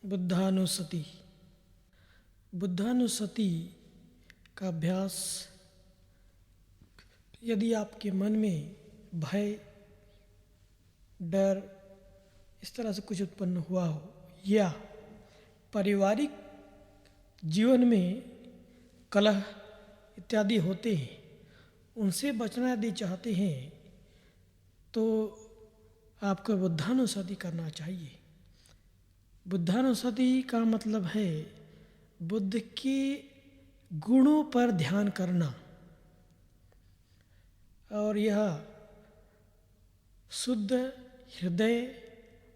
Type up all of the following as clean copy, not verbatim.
बुद्धानुसति। बुद्धानुसति का अभ्यास यदि आपके मन में भय, डर इस तरह से कुछ उत्पन्न हुआ हो या पारिवारिक जीवन में कलह इत्यादि होते हैं, उनसे बचना यदि चाहते हैं तो आपको बुद्धानुसति करना चाहिए। बुद्धानुसति का मतलब है बुद्ध के गुणों पर ध्यान करना, और यह शुद्ध हृदय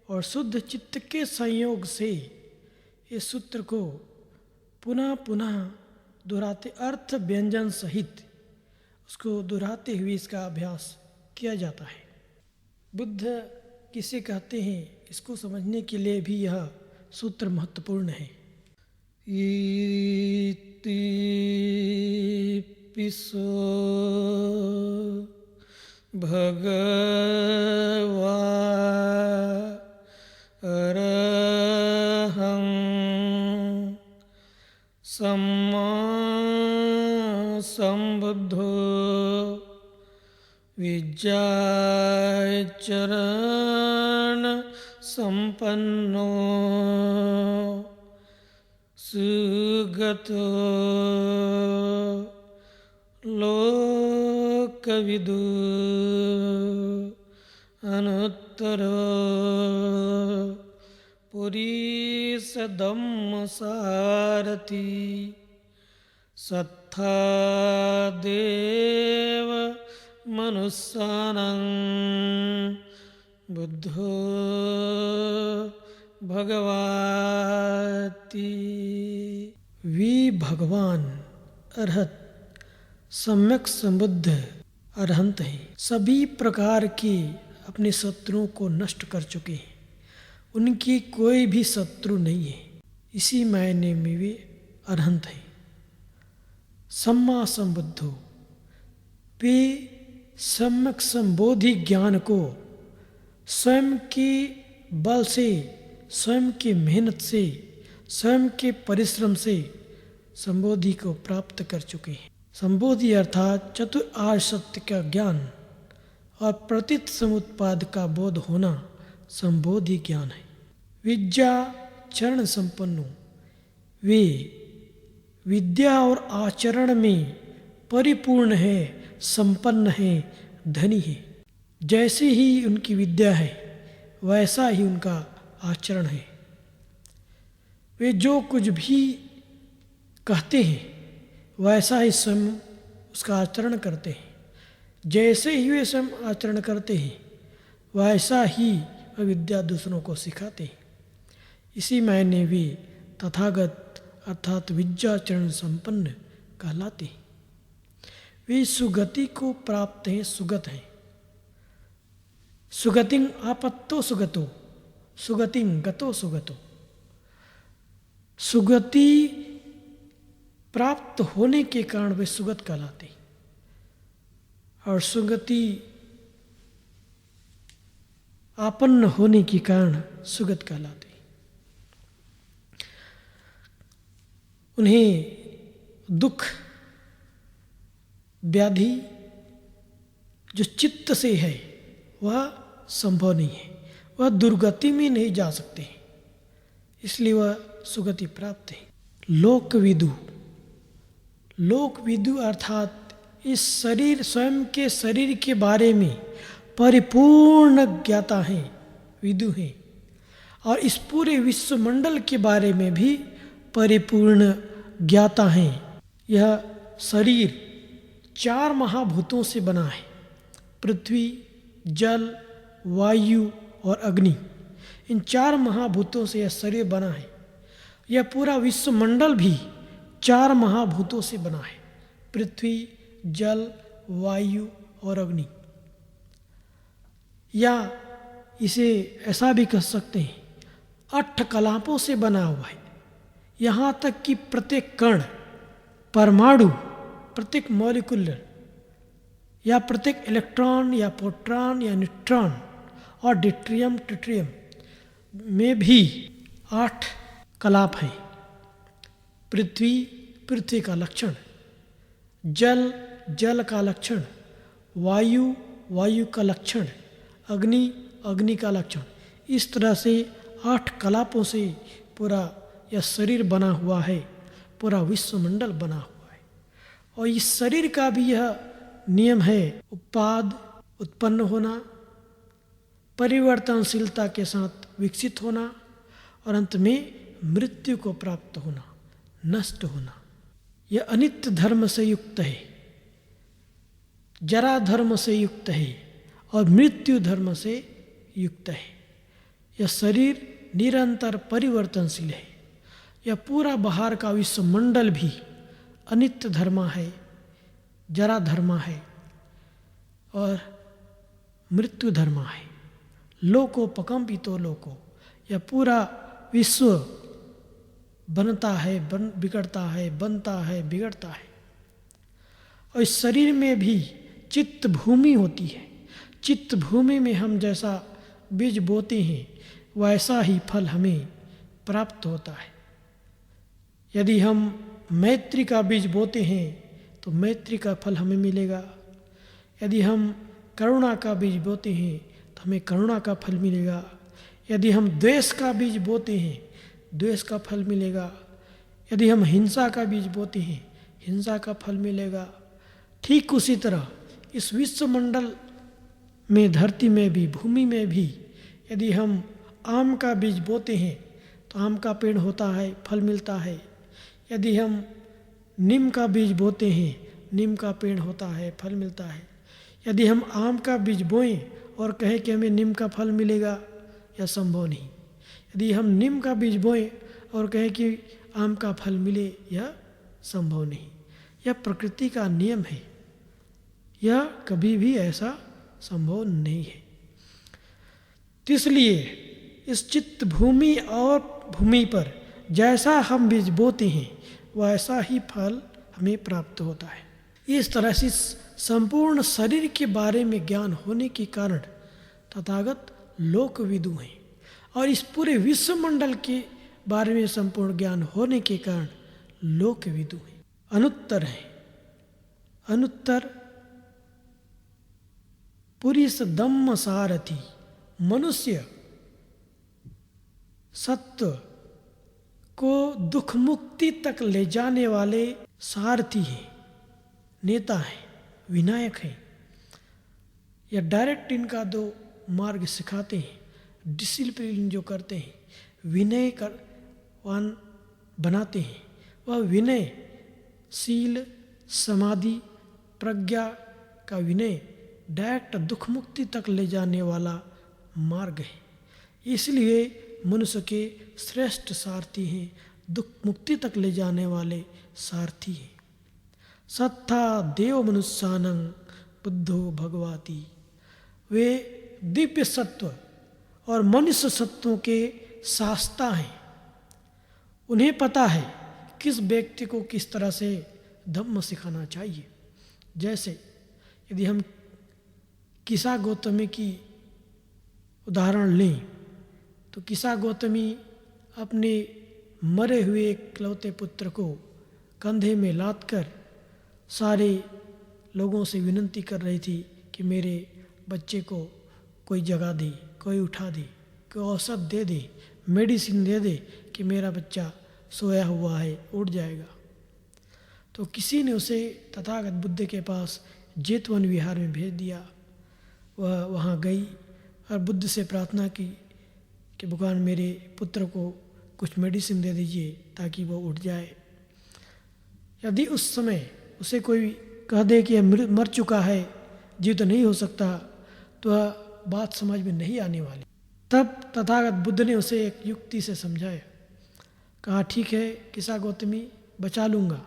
और शुद्ध चित्त के संयोग से इस सूत्र को पुनः पुनः दोहराते, अर्थ व्यंजन सहित उसको दोहराते हुए इसका अभ्यास किया जाता है। बुद्ध किसे कहते हैं इसको समझने के लिए भी यह सूत्र महत्वपूर्ण है। इति पिसो भगवा अरहं सम्मा संबुद्धो विज्ञाचरण संपन्नो सुगतो लोकविदु अनुत्तरो पुरीसधम्मसारथि सत्था देव मनुष्याणां बुद्धो भगवाति। वे भगवान अरहत सम्यक संबुद्ध अरहंत हैं, सभी प्रकार के अपने शत्रुओं को नष्ट कर चुके हैं, उनकी कोई भी शत्रु नहीं है, इसी मायने में वे अरहंत हैं। सम्मा संबुद्धो, वे सम्यक संबोधि ज्ञान को स्वयं के बल से, स्वयं की मेहनत से, स्वयं के परिश्रम से संबोधि को प्राप्त कर चुके हैं। संबोधि अर्थात चतुर्थ सत्य का ज्ञान और प्रतीत समुत्पाद का बोध होना संबोधि ज्ञान है। विद्या चरण संपन्नो, वे विद्या और आचरण में परिपूर्ण है, संपन्न है, धनी है। जैसे ही उनकी विद्या है वैसा ही उनका आचरण है। वे जो कुछ भी कहते हैं वैसा ही स्वयं उसका आचरण करते हैं। जैसे ही वे स्वयं आचरण करते हैं वैसा ही वे विद्या दूसरों को सिखाते हैं। इसी मायने वे तथागत अर्थात विद्याचरण संपन्न कहलाते हैं। वे सुगति को प्राप्त हैं, सुगत हैं। सुगतिं आपत्तो सुगतो, सुगतिं गतो सुगतो। सुगति प्राप्त होने के कारण वे सुगत कहलाते हैं, और सुगति आपन्न होने के कारण सुगत कहलाते हैं। उन्हें दुख व्याधि जो चित्त से है वह संभव नहीं है, वह दुर्गति में नहीं जा सकते, इसलिए वह सुगति प्राप्त है। लोकविदु, लोकविदु अर्थात इस शरीर, स्वयं के शरीर के बारे में परिपूर्ण ज्ञाता हैं, विदु हैं, और इस पूरे विश्वमंडल के बारे में भी परिपूर्ण ज्ञाता हैं। यह शरीर 4 महाभूतों से बना है, पृथ्वी, जल, वायु और अग्नि। इन 4 महाभूतों से यह शरीर बना है। यह पूरा विश्वमंडल भी 4 महाभूतों से बना है, पृथ्वी, जल, वायु और अग्नि। या इसे ऐसा भी कह सकते हैं 8 कलापों से बना हुआ है। यहाँ तक कि प्रत्येक कण, परमाणु, प्रत्येक मॉलिक्यूलर या प्रत्येक इलेक्ट्रॉन या प्रोटॉन या न्यूट्रॉन और ड्यूटेरियम ट्रिटियम में भी 8 कलाप हैं। पृथ्वी, पृथ्वी का लक्षण, जल, जल का लक्षण, वायु, वायु का लक्षण, अग्नि, अग्नि का लक्षण। इस तरह से 8 कलापों से पूरा यह शरीर बना हुआ है, पूरा विश्वमंडल बना हुआ है। और इस शरीर का भी यह नियम है, उत्पाद, उत्पन्न होना, परिवर्तनशीलता के साथ विकसित होना और अंत में मृत्यु को प्राप्त होना, नष्ट होना। यह अनित्य धर्म से युक्त है, जरा धर्म से युक्त है और मृत्यु धर्म से युक्त है। यह शरीर निरंतर परिवर्तनशील है। यह पूरा बाहर का विश्वमंडल भी अनित्य धर्म है, जरा धर्म है और मृत्यु धर्म है। लोको पकंपितो लोको, यह पूरा विश्व बनता है, बिगड़ता है, बनता है, बिगड़ता है। और इस शरीर में भी चित्त भूमि होती है। चित्त भूमि में हम जैसा बीज बोते हैं वैसा ही फल हमें प्राप्त होता है। यदि हम मैत्री का बीज बोते हैं तो मैत्री का फल हमें मिलेगा। यदि हम करुणा का बीज बोते हैं तो हमें करुणा का फल मिलेगा। यदि हम द्वेष का बीज बोते हैं, द्वेष का फल मिलेगा। यदि हम हिंसा का बीज बोते हैं, हिंसा का फल मिलेगा। ठीक उसी तरह इस विश्वमंडल में, धरती में भी, भूमि में भी यदि हम आम का बीज बोते हैं तो आम का पेड़ होता है, फल मिलता है। यदि हम नीम का बीज बोते हैं, नीम का पेड़ होता है, फल मिलता है। यदि हम आम का बीज बोएं और कहें कि हमें नीम का फल मिलेगा, यह संभव नहीं। यदि हम नीम का बीज बोएं और कहें कि आम का फल मिले, यह संभव नहीं। यह प्रकृति का नियम है, यह कभी भी ऐसा संभव नहीं है। तो इसलिए इस चित्त भूमि और भूमि पर जैसा हम बीज बोते हैं वैसा ही फल हमें प्राप्त होता है। इस तरह से संपूर्ण शरीर के बारे में ज्ञान होने के कारण तथागत लोकविदु हैं और इस पूरे विश्वमंडल के बारे में संपूर्ण ज्ञान होने के कारण लोकविदु हैं। अनुत्तर है, अनुत्तर पुरुष दम्म सारथी, मनुष्य सत्व को दुख मुक्ति तक ले जाने वाले सारथी हैं, नेता हैं, विनायक हैं। या डायरेक्ट इनका दो मार्ग सिखाते हैं, डिसिप्लिन जो करते हैं, विनय करवान बनाते हैं। वह विनय शील, समाधि, प्रज्ञा का विनय डायरेक्ट दुख मुक्ति तक ले जाने वाला मार्ग है। इसलिए मनुष्य के श्रेष्ठ सारथी हैं, दुख मुक्ति तक ले जाने वाले सारथी हैं। सत्था देव मनुष्यानं बुद्धो भगवाती, वे दिव्य सत्व और मनुष्य सत्वों के शास्ता हैं। उन्हें पता है किस व्यक्ति को किस तरह से धम्म सिखाना चाहिए। जैसे यदि हम किसा गौतमी की उदाहरण लें तो किसा गौतमी अपने मरे हुए इकलौते पुत्र को कंधे में लाद कर सारे लोगों से विनती कर रही थी कि मेरे बच्चे को कोई जगा दे, कोई उठा दे, कोई औषध दे दे, मेडिसिन दे दे कि मेरा बच्चा सोया हुआ है, उठ जाएगा। तो किसी ने उसे तथागत बुद्ध के पास जेतवन विहार में भेज दिया। वह वहाँ गई और बुद्ध से प्रार्थना की कि भगवान मेरे पुत्र को कुछ मेडिसिन दे दीजिए ताकि वो उठ जाए। यदि उस समय उसे कोई कह दे कि यह मर चुका है, जीवित तो नहीं हो सकता, तो वह बात समझ में नहीं आने वाली। तब तथागत बुद्ध ने उसे एक युक्ति से समझाया। कहा ठीक है किसा गौतमी, बचा लूँगा,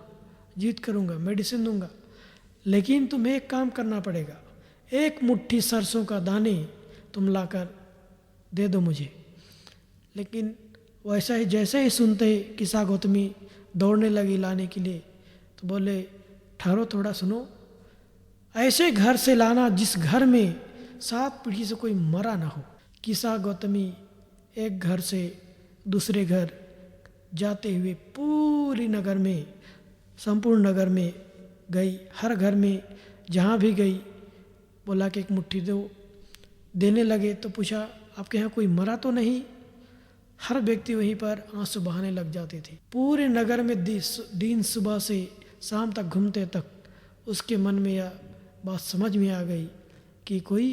जीवित करूँगा, मेडिसिन दूँगा, लेकिन तुम्हें एक काम करना पड़ेगा। एक मुट्ठी सरसों का दाने तुम लाकर दे दो मुझे। लेकिन वैसा ही जैसे ही सुनते किसा गौतमी दौड़ने लगी लाने के लिए, तो बोले ठहरो थोड़ा सुनो, ऐसे घर से लाना जिस घर में 7 पीढ़ी से कोई मरा ना हो। किसा गौतमी एक घर से दूसरे घर जाते हुए पूरी नगर में, संपूर्ण नगर में गई, हर घर में जहाँ भी गई बोला कि एक मुट्ठी दो। देने लगे तो पूछा आपके यहाँ कोई मरा तो नहीं? हर व्यक्ति वहीं पर आंसू बहाने लग जाते थे। पूरे नगर में दिन सुबह से शाम तक घूमते तक उसके मन में यह बात समझ में आ गई कि कोई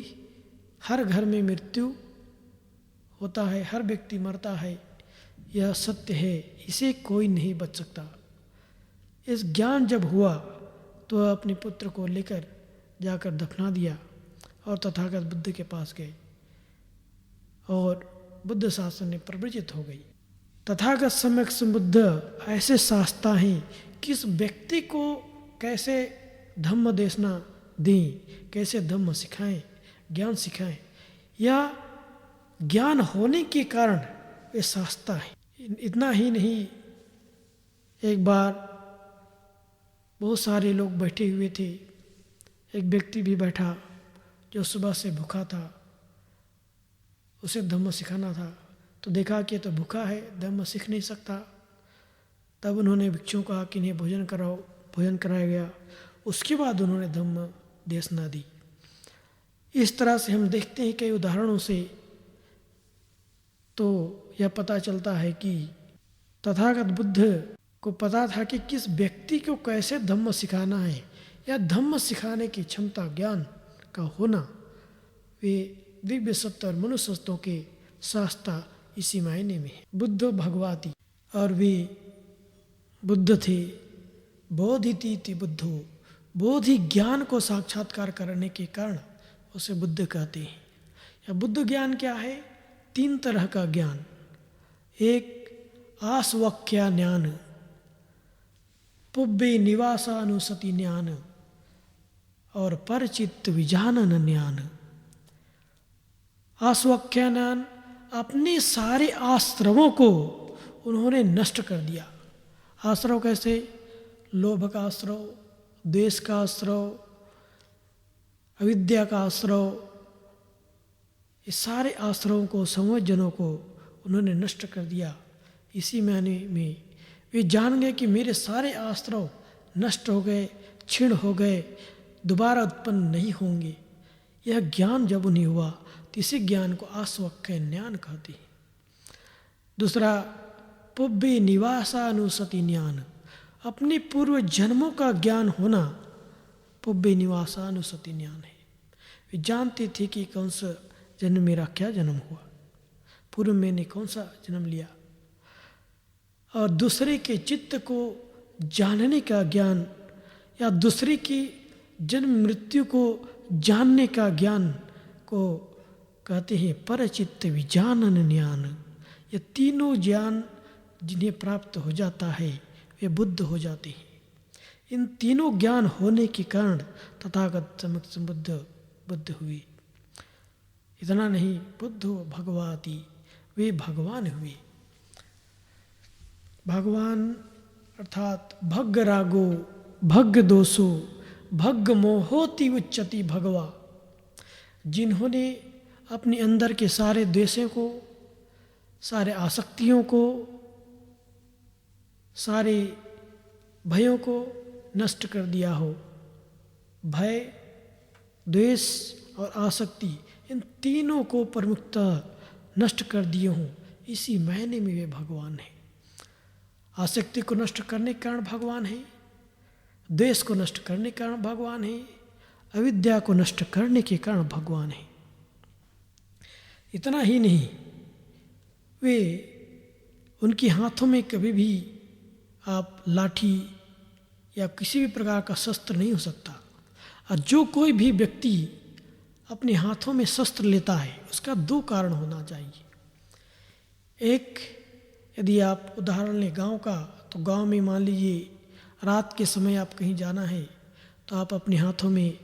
हर घर में मृत्यु होता है, हर व्यक्ति मरता है, यह सत्य है, इसे कोई नहीं बच सकता। इस ज्ञान जब हुआ तो वह अपने पुत्र को लेकर जाकर दफना दिया और तथागत बुद्ध के पास गए और बुद्ध शासन में प्रवृत्त हो गई। तथागत सम्यक संबुद्ध ऐसे शास्त्र हैं कि इस व्यक्ति को कैसे धम्म देशना दें, कैसे धम्म सिखाएं, ज्ञान सिखाएं, या ज्ञान होने के कारण वे शास्त्र हैं। इतना ही नहीं, एक बार बहुत सारे लोग बैठे हुए थे, एक व्यक्ति भी बैठा जो सुबह से भूखा था, उसे धम्म सिखाना था, तो देखा कि तो भूखा है, धम्म सीख नहीं सकता। तब उन्होंने भिक्षुओं को कहा कि इन्हें भोजन कराओ, भोजन कराया गया। उसके बाद उन्होंने धम्म देशना दी। इस तरह से हम देखते हैं कई उदाहरणों से, तो यह पता चलता है कि तथागत बुद्ध को पता था कि किस व्यक्ति को कैसे धम्म सिखाना है, या धम्म सिखाने की क्षमता, ज्ञान का होना, वे दिव्य सत्य और मनुष्य सत्यों के शास्त्र इसी मायने में है। बुद्ध भगवाती, और वे बुद्ध थे। बोधितीति बुद्धो, बोधि ज्ञान को साक्षात्कार करने के कारण उसे बुद्ध कहते हैं। या बुद्ध ज्ञान क्या है? 3 तरह का ज्ञान। एक आस्वक्या ज्ञान, पुब्बे निवासानुसति ज्ञान, और परचित्त विजानन ज्ञान। आस्वक्या ज्ञान, अपने सारे आश्रवों को उन्होंने नष्ट कर दिया। आश्रव कैसे? लोभ का आश्रव, द्वेष का आश्रव, अविद्या का आश्रव, इस सारे आश्रवों को, संवजनों को उन्होंने नष्ट कर दिया। इसी मायने में वे जान गए कि मेरे सारे आश्रव नष्ट हो गए, क्षीण हो गए, दोबारा उत्पन्न नहीं होंगे। यह ज्ञान जब उन्हें हुआ तो इसी ज्ञान को आस्वक्य ज्ञान कहते हैं। दूसरा, पुब्बे निवासानुसति ज्ञान, अपने पूर्व जन्मों का ज्ञान होना पुब्बे निवासानुसति ज्ञान है। वे जानते थे कि कौन सा जन्म, मेरा क्या जन्म हुआ, पूर्व मैंने कौन सा जन्म लिया। और दूसरे के चित्त को जानने का ज्ञान, या दूसरे की जन्म मृत्यु को जानने का ज्ञान को कहते हैं परचित्त विजानन ज्ञान। ये तीनों ज्ञान जिन्हें प्राप्त हो जाता है वे बुद्ध हो जाते हैं। इन तीनों ज्ञान होने के कारण तथागत सम्यक संबुद्ध बुद्ध हुए। इतना नहीं, बुद्धो भगवाती, वे भगवान हुए। भगवान अर्थात भग्ग रागो भग्ग दोषो भग्ग मोहोति उच्चति भगवा, जिन्होंने अपने अंदर के सारे द्वेषों को, सारे आसक्तियों को, सारे भयों को नष्ट कर दिया हो। भय, द्वेष और आसक्ति, इन तीनों को प्रमुखतः नष्ट कर दिए हों, इसी मायने में वे भगवान हैं। आसक्ति को नष्ट करने के कारण भगवान है, द्वेष को नष्ट करने के कारण भगवान है, अविद्या को नष्ट करने के कारण भगवान है। इतना ही नहीं, वे उनके हाथों में कभी भी आप लाठी या किसी भी प्रकार का शस्त्र नहीं हो सकता। और जो कोई भी व्यक्ति अपने हाथों में शस्त्र लेता है उसका 2 कारण होना चाहिए। एक, यदि आप उदाहरण लें गांव का, तो गांव में मान लीजिए रात के समय आप कहीं जाना है तो आप अपने हाथों में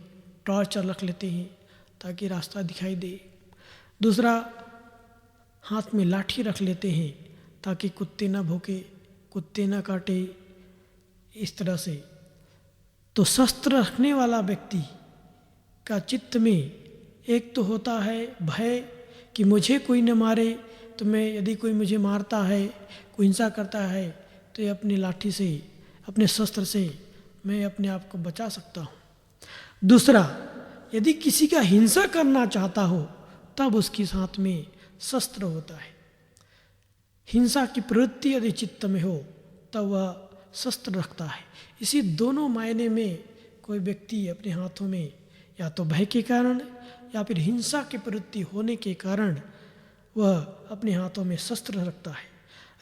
टॉर्च रख लेते हैं ताकि रास्ता दिखाई दे। दूसरा, हाथ में लाठी रख लेते हैं ताकि कुत्ते ना भौंके, कुत्ते ना काटे, इस तरह से। तो शस्त्र रखने वाला व्यक्ति का चित्त में एक तो होता है भय कि मुझे कोई न मारे, तो मैं, यदि कोई मुझे मारता है, कोई हिंसा करता है, तो ये अपनी लाठी से, अपने शस्त्र से मैं अपने आप को बचा सकता हूँ। दूसरा, यदि किसी का हिंसा करना चाहता हो तब उसके साथ में शस्त्र होता है। हिंसा की प्रवृत्ति यदि चित्त में हो तब वह शस्त्र रखता है। इसी दोनों मायने में कोई व्यक्ति अपने हाथों में या तो भय के कारण या फिर हिंसा की प्रवृत्ति होने के कारण वह अपने हाथों में शस्त्र रखता है।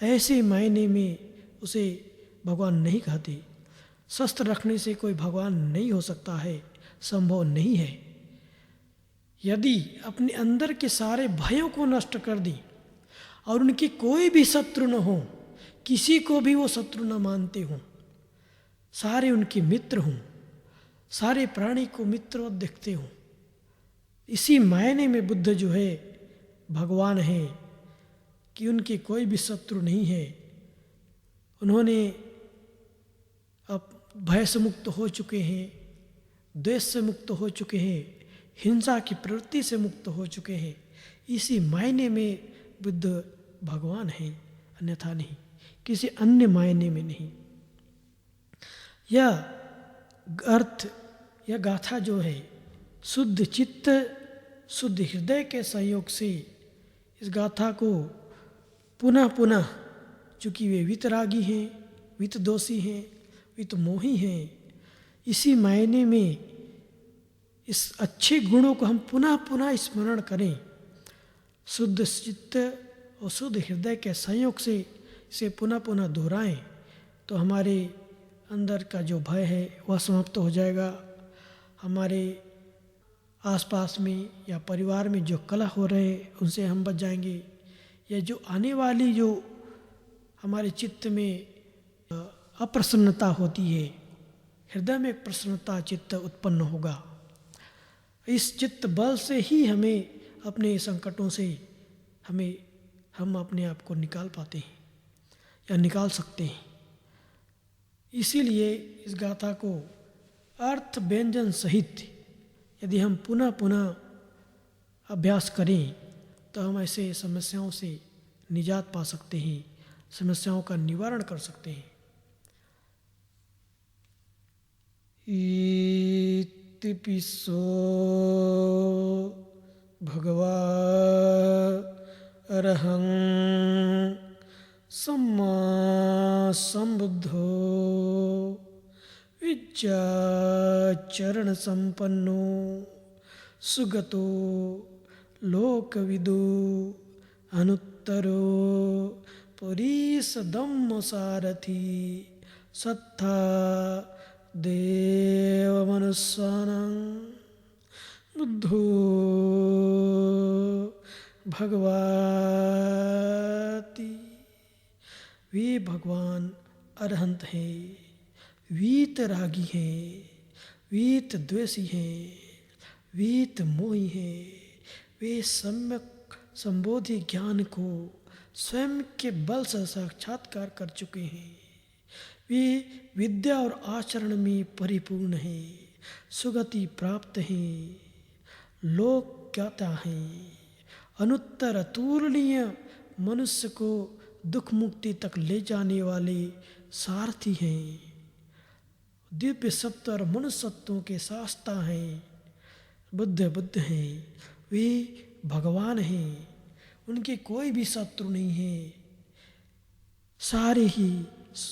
ऐसे मायने में उसे भगवान नहीं कहते। शस्त्र रखने से कोई भगवान नहीं हो सकता है, संभव नहीं है। यदि अपने अंदर के सारे भयों को नष्ट कर दी और उनके कोई भी शत्रु न हो, किसी को भी वो शत्रु न मानते हों, सारे उनके मित्र हों, सारे प्राणी को मित्र देखते हों, इसी मायने में बुद्ध जो है भगवान है कि उनके कोई भी शत्रु नहीं है। उन्होंने अब भय से मुक्त हो चुके हैं, द्वेष से मुक्त हो चुके हैं, हिंसा की प्रवृत्ति से मुक्त हो चुके हैं। इसी मायने में बुद्ध भगवान है, अन्यथा नहीं, किसी अन्य मायने में नहीं। यह अर्थ, यह गाथा जो है शुद्ध चित्त शुद्ध हृदय के संयोग से इस गाथा को पुनः पुनः, चूँकि वे वितरागी हैं, वितदोषी हैं, वितमोही हैं, इसी मायने में इस अच्छे गुणों को हम पुनः पुनः स्मरण करें, शुद्ध चित्त और शुद्ध हृदय के संयोग से इसे पुनः पुनः दोहराएं, तो हमारे अंदर का जो भय है वह समाप्त हो जाएगा। हमारे आसपास में या परिवार में जो कलह हो रहे हैं उनसे हम बच जाएंगे। या जो आने वाली जो हमारे चित्त में अप्रसन्नता होती है, हृदय में एक प्रसन्नता चित्त उत्पन्न होगा। इस चित्त बल से ही हमें अपने संकटों से हम अपने आप को निकाल पाते हैं या निकाल सकते हैं। इसीलिए इस गाथा को अर्थ व्यंजन सहित यदि हम पुनः पुनः अभ्यास करें तो हम ऐसे समस्याओं से निजात पा सकते हैं, समस्याओं का निवारण कर सकते हैं। इतिपिसो भगवा अरहं सम्मा संबुद्धो विद्याचरण संपन्नो सुगतो लोकविदो अनुत्तरो परीसदम्म सारथी सत्था देवमनुस्सानं बुद्धो भगवाति। वे भगवान अरहंत हैं, वीतरागी हैं, वीत द्वेषी हैं, वीत मोही हैं। वे सम्यक संबोधि ज्ञान को स्वयं के बल से साक्षात्कार कर चुके हैं। वे विद्या और आचरण में परिपूर्ण हैं, सुगति प्राप्त हैं, लोक ज्ञाता हैं, अनुत्तर अतुलनीय मनुष्य को दुख मुक्ति तक ले जाने वाले सारथी हैं, दिव्य सत्व और मनुष्यत्वों के शास्ता हैं। बुद्ध हैं, वे भगवान हैं, उनके कोई भी शत्रु नहीं है। सारे ही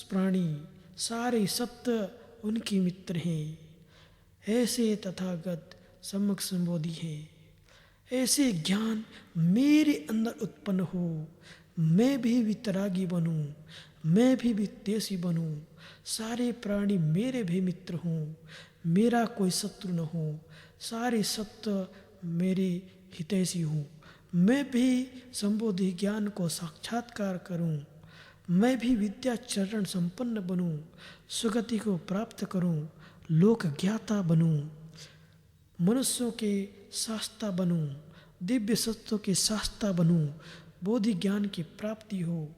प्राणी, सारे सत्व उनके मित्र हैं। ऐसे तथागत सम्यक संबोधि हैं। ऐसे ज्ञान मेरे अंदर उत्पन्न हो, मैं भी वितरागी बनूं, मैं भी विद्वेषी बनूं, सारे प्राणी मेरे भी मित्र हों, मेरा कोई शत्रु न हो, सारे सत्व मेरे हितैषी हों, मैं भी संबोधि ज्ञान को साक्षात्कार करूं, मैं भी विद्या चरण संपन्न बनूं, सुगति को प्राप्त करूं, लोक ज्ञाता बनूं, मनुष्यों के शास्ता बनूं, दिव्य सत्वों के शास्ता बनूं, बोधि ज्ञान की प्राप्ति हो,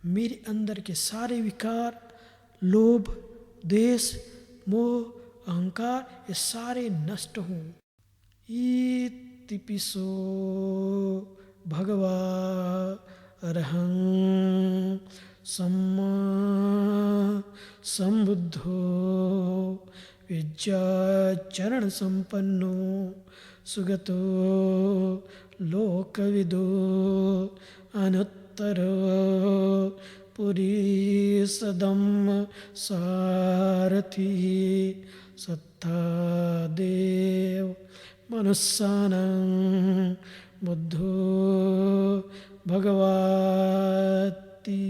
मेरे अंदर के सारे विकार, लोभ, द्वेष, मोह, अहंकार, ये सारे नष्ट हों। इतिपिसो भगवा अरहं सम्मा संबुद्धो विद्याचरण संपन्नो सुगतो लोकविदो अनुत्तरो पुरीसदं सारथी सत्तादेव मनुस्सानं बुद्धो भगवाति।